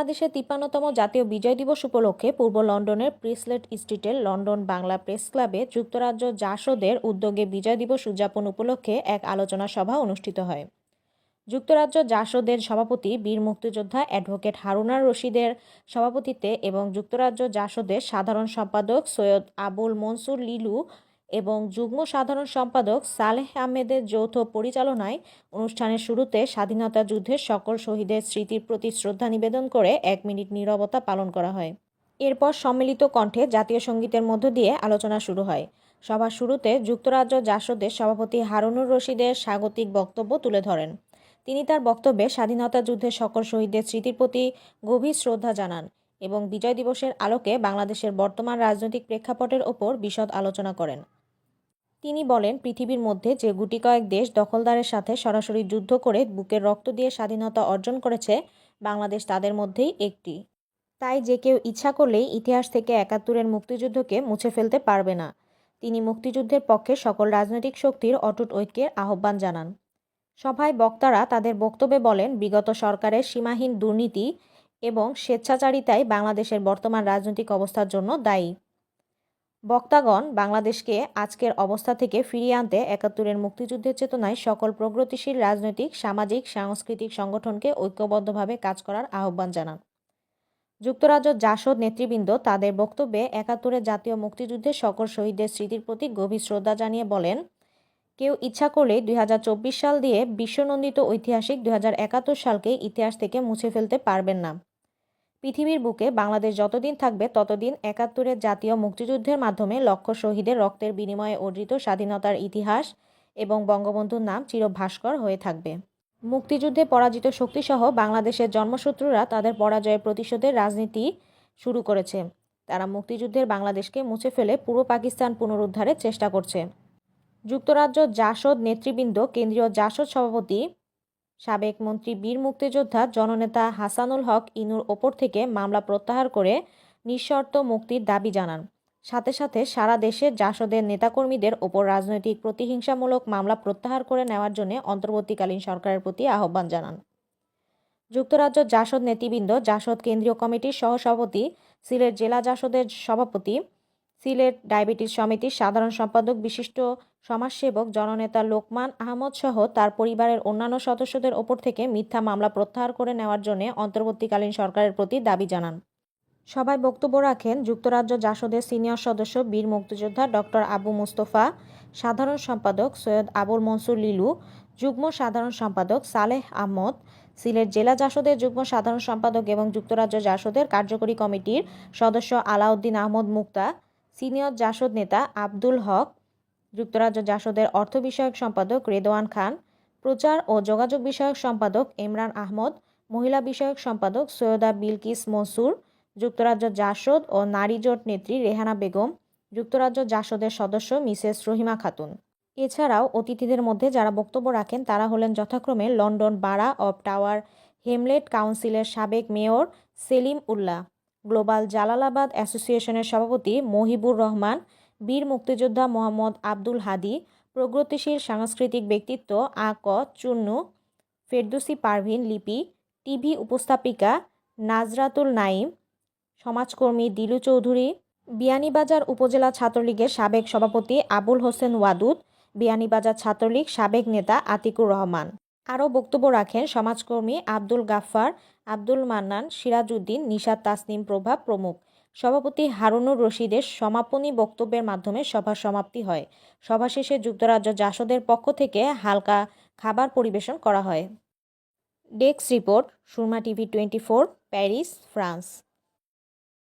বাংলাদেশের ৫৩তম জাতীয় বিজয় দিবস উপলক্ষে পূর্ব লন্ডনের প্রিসলেট স্ট্রিটের লন্ডন বাংলা প্রেস ক্লাবে যুক্তরাজ্য জাসদের উদ্যোগে বিজয় দিবস উদযাপন উপলক্ষে এক আলোচনা সভা অনুষ্ঠিত হয়। যুক্তরাজ্য জাসদের সভাপতি বীর মুক্তিযোদ্ধা অ্যাডভোকেট হারুনার রশিদের সভাপতিত্বে এবং যুক্তরাজ্য জাসদের সাধারণ সম্পাদক সৈয়দ আবুল মনসুর লিলু এবং যুগ্ম সাধারণ সম্পাদক সালেহ আহমেদের যৌথ পরিচালনায় অনুষ্ঠানের শুরুতে স্বাধীনতা যুদ্ধের সকল শহীদের স্মৃতির প্রতি শ্রদ্ধা নিবেদন করে ১ মিনিট নীরবতা পালন করা হয়। এরপর সম্মিলিত কণ্ঠে জাতীয় সঙ্গীতের মধ্য দিয়ে আলোচনা শুরু হয়। সভার শুরুতে যুক্তরাজ্য জাসদের সভাপতি হারুনুর রশিদের স্বাগতিক বক্তব্য তুলে ধরেন। তিনি তার বক্তব্যে স্বাধীনতা যুদ্ধের সকল শহীদদের স্মৃতির প্রতি গভীর শ্রদ্ধা জানান এবং বিজয় দিবসের আলোকে বাংলাদেশের বর্তমান রাজনৈতিক প্রেক্ষাপটের ওপর বিশদ আলোচনা করেন। তিনি বলেন, পৃথিবীর মধ্যে যে গুটি কয়েক দেশ দখলদারের সাথে সরাসরি যুদ্ধ করে বুকের রক্ত দিয়ে স্বাধীনতা অর্জন করেছে, বাংলাদেশ তাদের মধ্যেই একটি। তাই যে কেউ ইচ্ছা করলেই ইতিহাস থেকে ৭১-এর মুক্তিযুদ্ধকে মুছে ফেলতে পারবে না। তিনি মুক্তিযুদ্ধের পক্ষে সকল রাজনৈতিক শক্তির অটুট ঐক্যের আহ্বান জানান। সভায় বক্তারা তাদের বক্তব্যে বলেন, বিগত সরকারের সীমাহীন দুর্নীতি এবং স্বেচ্ছাচারিতাই বাংলাদেশের বর্তমান রাজনৈতিক অবস্থার জন্য দায়ী। বক্তাগণ বাংলাদেশকে আজকের অবস্থা থেকে ফিরিয়ে আনতে ৭১-এর মুক্তিযুদ্ধের চেতনায় সকল প্রগতিশীল রাজনৈতিক, সামাজিক, সাংস্কৃতিক সংগঠনকে ঐক্যবদ্ধভাবে কাজ করার আহ্বান জানান। যুক্তরাজ্য জাসদ নেতৃবৃন্দ তাদের বক্তব্যে ৭১-এর জাতীয় মুক্তিযুদ্ধের সকল শহীদদের স্মৃতির প্রতি গভীর শ্রদ্ধা জানিয়ে বলেন, কেউ ইচ্ছা করলেই ২০২৪ সাল দিয়ে বিশ্বনন্দিত ঐতিহাসিক ২০৭১ সালকে ইতিহাস থেকে মুছে ফেলতে পারবেন না। পৃথিবীর বুকে বাংলাদেশ যতদিন থাকবে ততদিন ৭১-এর জাতীয় মুক্তিযুদ্ধের মাধ্যমে লক্ষ শহীদের রক্তের বিনিময়ে অর্জিত স্বাধীনতার ইতিহাস এবং বঙ্গবন্ধুর নাম চিরভাস্কর হয়ে থাকবে। মুক্তিযুদ্ধে পরাজিত শক্তিসহ বাংলাদেশের জন্মশত্রুরা তাদের পরাজয়ের প্রতিশোধের রাজনীতি শুরু করেছে। তারা মুক্তিযুদ্ধের বাংলাদেশকে মুছে ফেলে পূর্ব পাকিস্তান পুনরুদ্ধারের চেষ্টা করছে। যুক্তরাজ্য জাসদ নেতৃবৃন্দ কেন্দ্রীয় জাসদ সভাপতি সাবেক মন্ত্রী বীর মুক্তিযোদ্ধা জননেতা হাসানুল হক ইনুর ওপর থেকে মামলা প্রত্যাহার করে নিঃশর্ত মুক্তির দাবি জানান। সাথে সাথে সারা দেশে জাসদের নেতাকর্মীদের ওপর রাজনৈতিক প্রতিহিংসামূলক মামলা প্রত্যাহার করে নেওয়ার জন্য অন্তর্বর্তীকালীন সরকারের প্রতি আহ্বান জানান। যুক্তরাজ্য জাসদ নেতৃবৃন্দ জাসদ কেন্দ্রীয় কমিটির সহসভাপতি, সিলেট জেলা জাসদের সভাপতি, সিলেট ডায়াবেটিস সমিতির সাধারণ সম্পাদক, বিশিষ্ট সমাজসেবক জননেতা লোকমান আহমদ সহ তার পরিবারের অন্যান্য সদস্যদের ওপর থেকে মিথ্যা মামলা প্রত্যাহার করে নেওয়ার জন্য অন্তর্বর্তীকালীন সরকারের প্রতি দাবি জানান। সভায় বক্তব্য রাখেন যুক্তরাজ্য জাসদের সিনিয়র সদস্য বীর মুক্তিযোদ্ধা ডক্টর আবু মুস্তফা, সাধারণ সম্পাদক সৈয়দ আবুল মনসুর লিলু, যুগ্ম সাধারণ সম্পাদক সালেহ আহমদ, সিলেট জেলা জাসদের যুগ্ম সাধারণ সম্পাদক এবং যুক্তরাজ্য জাসদের কার্যকরী কমিটির সদস্য আলাউদ্দিন আহমদ মুক্তা, সিনিয়র জাসদ নেতা আব্দুল হক, যুক্তরাজ্য জাসদের অর্থ বিষয়ক সম্পাদক রেদওয়ান খান, প্রচার ও যোগাযোগ বিষয়ক সম্পাদক ইমরান আহমদ, মহিলা বিষয়ক সম্পাদক সৈয়দা বিলকিস মনসুর, যুক্তরাজ্য জাসদ ও নারী জোট নেত্রী রেহানা বেগম, যুক্তরাজ্য জাসদের সদস্য মিসেস রহিমা খাতুন। এছাড়াও অতিথিদের মধ্যে যারা বক্তব্য রাখেন তারা হলেন যথাক্রমে লন্ডন বারা অব টাওয়ার হেমলেট কাউন্সিলের সাবেক মেয়র সেলিম উল্লাহ, গ্লোবাল জালালাবাদ অ্যাসোসিয়েশনের সভাপতি মহিবুর রহমান, বীর মুক্তিযোদ্ধা মোহাম্মদ আব্দুল হাদি, প্রগতিশীল সাংস্কৃতিক ব্যক্তিত্ব আ.ক. চুন্নু, ফেরদৌসী পারভিন লিপি, টিভি উপস্থাপিকা নাজরাতুল নাইম, সমাজকর্মী দিলু চৌধুরী, বিয়ানীবাজার উপজেলা ছাত্রলীগের সাবেক সভাপতি আবুল হোসেন ওয়াদুদ, বিয়ানীবাজার ছাত্রলীগ সাবেক নেতা আতিকুর রহমান। আরও বক্তব্য রাখেন সমাজকর্মী আব্দুল গাফফার, আব্দুল মান্নান, সিরাজউদ্দিন, নিশাত তাসনিম প্রভা প্রমুখ। সভাপতি হারুনুর রশিদের সমাপনী বক্তব্যের মাধ্যমে সভার সমাপ্তি হয়। সভা শেষে যুক্তরাজ্য জাসদের পক্ষ থেকে হালকা খাবার পরিবেশন করা হয়। Desk report, Surma TV 24, Paris, France.